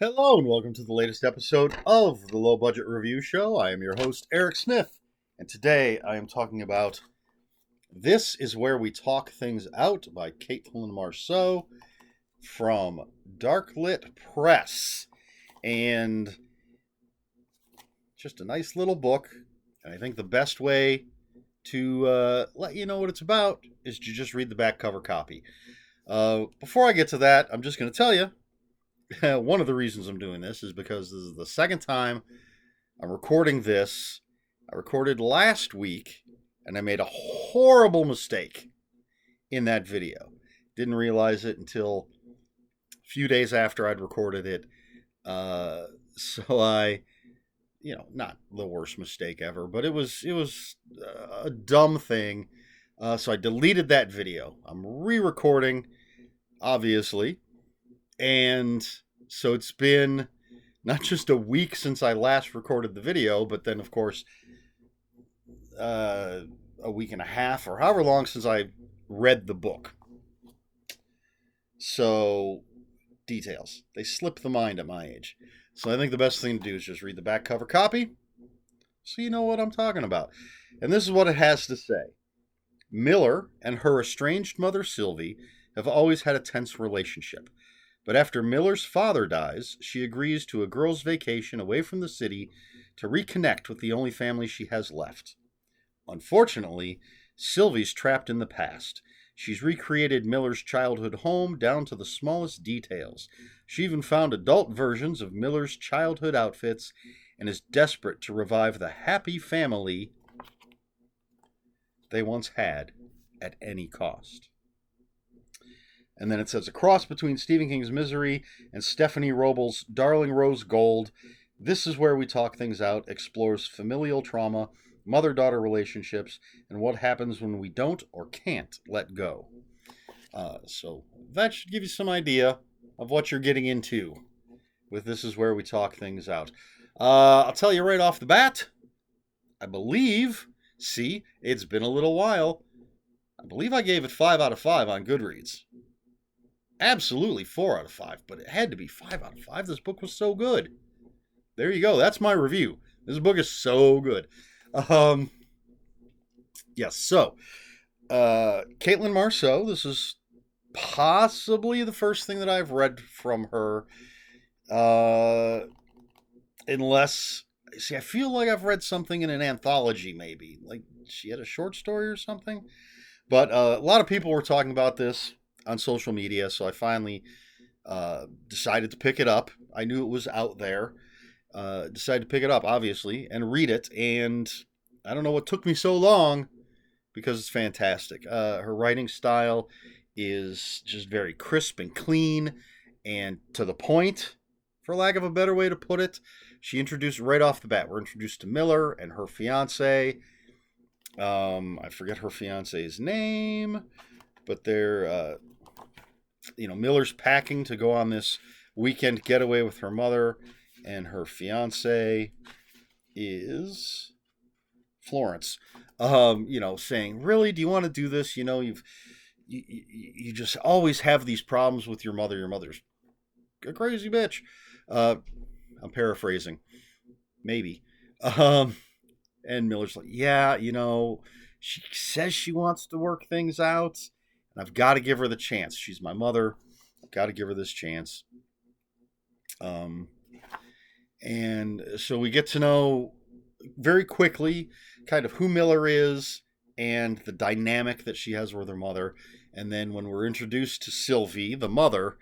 Hello and welcome to the latest episode of the Low Budget Review Show. I am your host, Eric Smith, and today I am talking about This Is Where We Talk Things Out by Caitlin Marceau from Darklit Press. And just a nice little book, and I think the best way to let you know what it's about is to just read the back cover copy. Before I get to that, I'm just going to tell you one of the reasons I'm doing this is because this is the second time I'm recording this. I recorded last week and I made a horrible mistake in that video. Didn't realize it until a few days after I'd recorded it. Not the worst mistake ever, but it was a dumb thing. So I deleted that video. I'm re-recording, obviously. And so it's been not just a week since I last recorded the video, but then, of course, a week and a half or however long since I read the book. So, details. They slip the mind at my age. So I think the best thing to do is just read the back cover copy so you know what I'm talking about. And this is what it has to say. Miller and her estranged mother, Sylvie, have always had a tense relationship. But after Miller's father dies, she agrees to a girl's vacation away from the city to reconnect with the only family she has left. Unfortunately, Sylvie's trapped in the past. She's recreated Miller's childhood home down to the smallest details. She even found adult versions of Miller's childhood outfits and is desperate to revive the happy family they once had at any cost. And then it says, a cross between Stephen King's Misery and Stephanie Robles' Darling Rose Gold. This Is Where We Talk Things Out explores familial trauma, mother-daughter relationships, and what happens when we don't or can't let go. So that should give you some idea of what you're getting into with This Is Where We Talk Things Out. I'll tell you right off the bat, I believe, it's been a little while, I believe I gave it 5 out of 5 on Goodreads. Absolutely 4 out of 5, but it had to be 5 out of 5. This book was so good. There you go. That's my review. This book is so good. Yes, so Caitlin Marceau, this is possibly the first thing that I've read from her. I feel like I've read something in an anthology, maybe. Like she had a short story or something. But a lot of people were talking about this on social media, so I finally decided to pick it up. I knew it was out there. Decided to pick it up, obviously, and read it. And I don't know what took me so long because it's fantastic. Her writing style is just very crisp and clean and to the point, for lack of a better way to put it. She introduced right off the bat. We're introduced to Miller and her fiance. I forget her fiance's name, but they're Miller's packing to go on this weekend getaway with her mother, and her fiance is Florence. Saying, "Really, do you want to do this? You just always have these problems with your mother. Your mother's a crazy bitch." I'm paraphrasing, maybe. And Miller's like, "Yeah, she says she wants to work things out. And I've got to give her the chance. She's my mother. I've got to give her this chance." And so we get to know very quickly kind of who Miller is and the dynamic that she has with her mother. And then when we're introduced to Sylvie, the mother,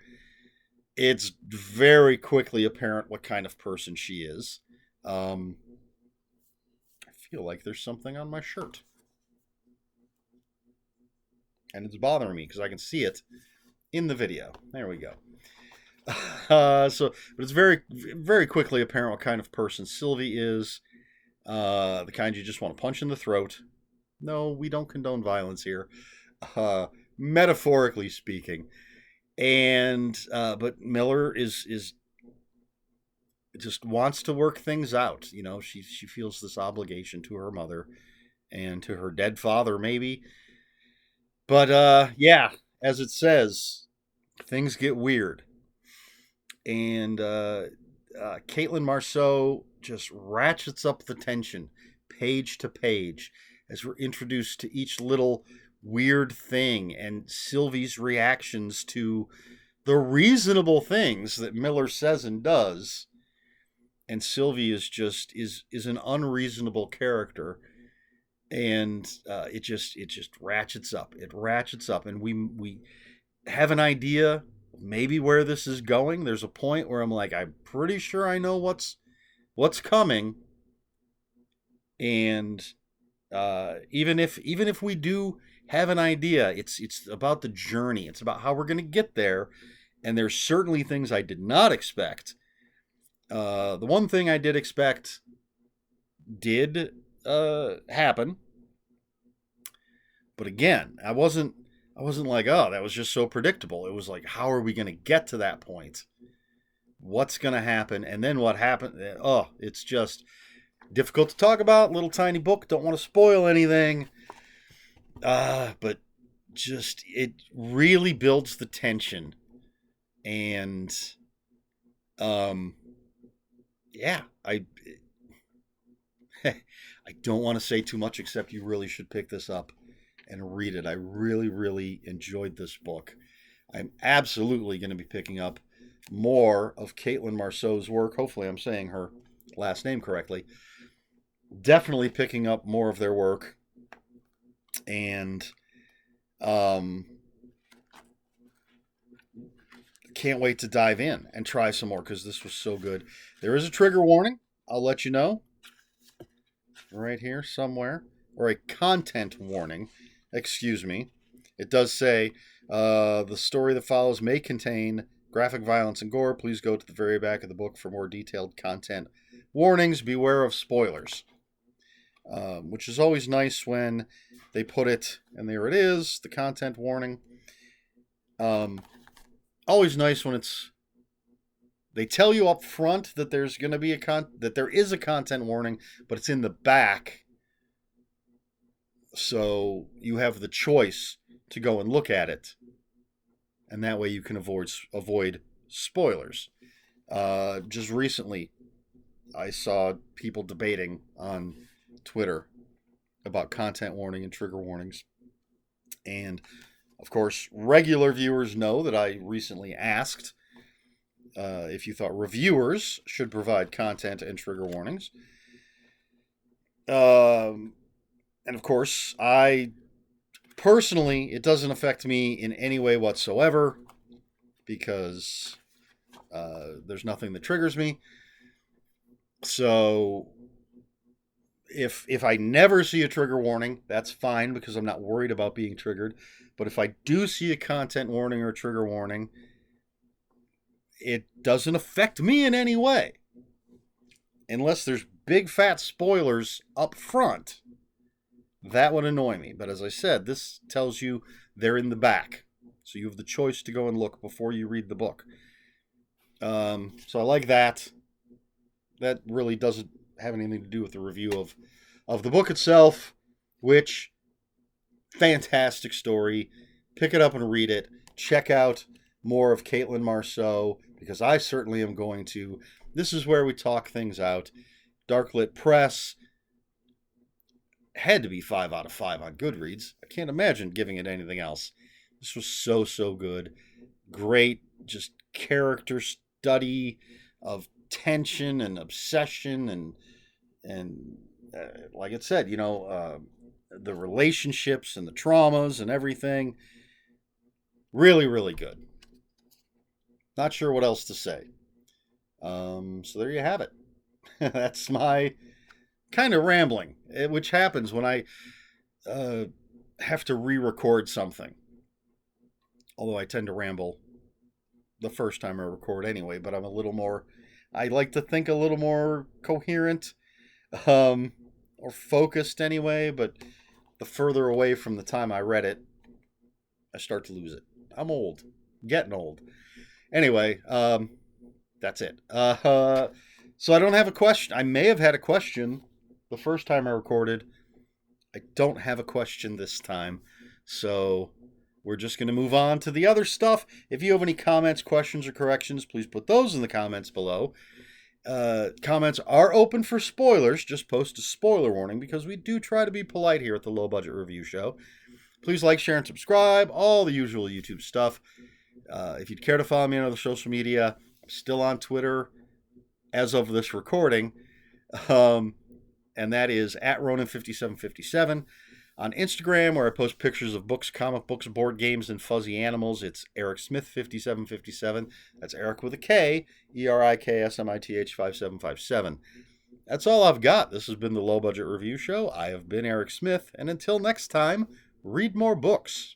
it's very quickly apparent what kind of person she is. I feel like there's something on my shirt. And it's bothering me because I can see it in the video. There we go. But it's very, very quickly apparent what kind of person Sylvie is. The kind you just want to punch in the throat. No, we don't condone violence here, metaphorically speaking. And but Miller is just wants to work things out. She feels this obligation to her mother and to her dead father, maybe. But yeah, as it says, things get weird. And Caitlin Marceau just ratchets up the tension page to page as we're introduced to each little weird thing and Sylvie's reactions to the reasonable things that Miller says and does. And Sylvie is an unreasonable character, and it just ratchets up. It ratchets up, and we have an idea maybe where this is going. There's a point where I'm like, I'm pretty sure I know what's coming, and even if we do have an idea, it's about the journey. It's about how we're going to get there, and there's certainly things I did not expect. The one thing I did expect did happen, but again, I wasn't like, oh, that was just so predictable. It was like, how are we going to get to that point? What's going to happen? And then what happened? Oh, it's just difficult to talk about. Little tiny book. Don't want to spoil anything. But just, it really builds the tension. And, yeah, I don't want to say too much except you really should pick this up and read it. I really, really enjoyed this book. I'm absolutely going to be picking up more of Caitlin Marceau's work. Hopefully I'm saying her last name correctly. Definitely picking up more of their work. And can't wait to dive in and try some more because this was so good. There is a trigger warning. I'll let you know. Right here somewhere. Or a content warning. Excuse me. It does say the story that follows may contain graphic violence and gore. Please go to the very back of the book for more detailed content warnings. Beware of spoilers. Which is always nice when they put it, and there it is, the content warning. Always nice when they tell you up front that there's going to be that there is a content warning, but it's in the back. So you have the choice to go and look at it. And that way you can avoid spoilers. Just recently, I saw people debating on Twitter about content warning and trigger warnings. And, of course, regular viewers know that I recently asked if you thought reviewers should provide content and trigger warnings. And of course, I personally, it doesn't affect me in any way whatsoever because there's nothing that triggers me. So if I never see a trigger warning, that's fine because I'm not worried about being triggered. But if I do see a content warning or a trigger warning, it doesn't affect me in any way. Unless there's big fat spoilers up front. That would annoy me. But as I said, this tells you they're in the back. So you have the choice to go and look before you read the book. So I like that. That really doesn't have anything to do with the review of the book itself, which, fantastic story. Pick it up and read it. Check out more of Caitlin Marceau, because I certainly am going to. This is where we talk things out. Darklit Press. Had to be 5 out of 5 on Goodreads. I can't imagine giving it anything else. This was so good. Great, just character study of tension and obsession and like it said, the relationships and the traumas and everything. Really, really good. Not sure what else to say. So there you have it. That's my kind of rambling, which happens when I have to re-record something. Although I tend to ramble the first time I record anyway, but I'm a little more, I like to think a little more coherent or focused anyway, but the further away from the time I read it, I start to lose it. I'm old. Getting old. Anyway, that's it. So I don't have a question. I may have had a question the first time I recorded. I don't have a question this time. So we're just going to move on to the other stuff. If you have any comments, questions, or corrections, please put those in the comments below. Comments are open for spoilers. Just post a spoiler warning because we do try to be polite here at the Low Budget Review Show. Please like, share, and subscribe. All the usual YouTube stuff. If you'd care to follow me on other social media, I'm still on Twitter as of this recording. And that is at Ronan5757. On Instagram, where I post pictures of books, comic books, board games, and fuzzy animals, it's Eric Smith 5757. That's Eric with a K, ERIKSMITH 5757. That's all I've got. This has been the Low Budget Review Show. I have been Eric Smith, and until next time, read more books.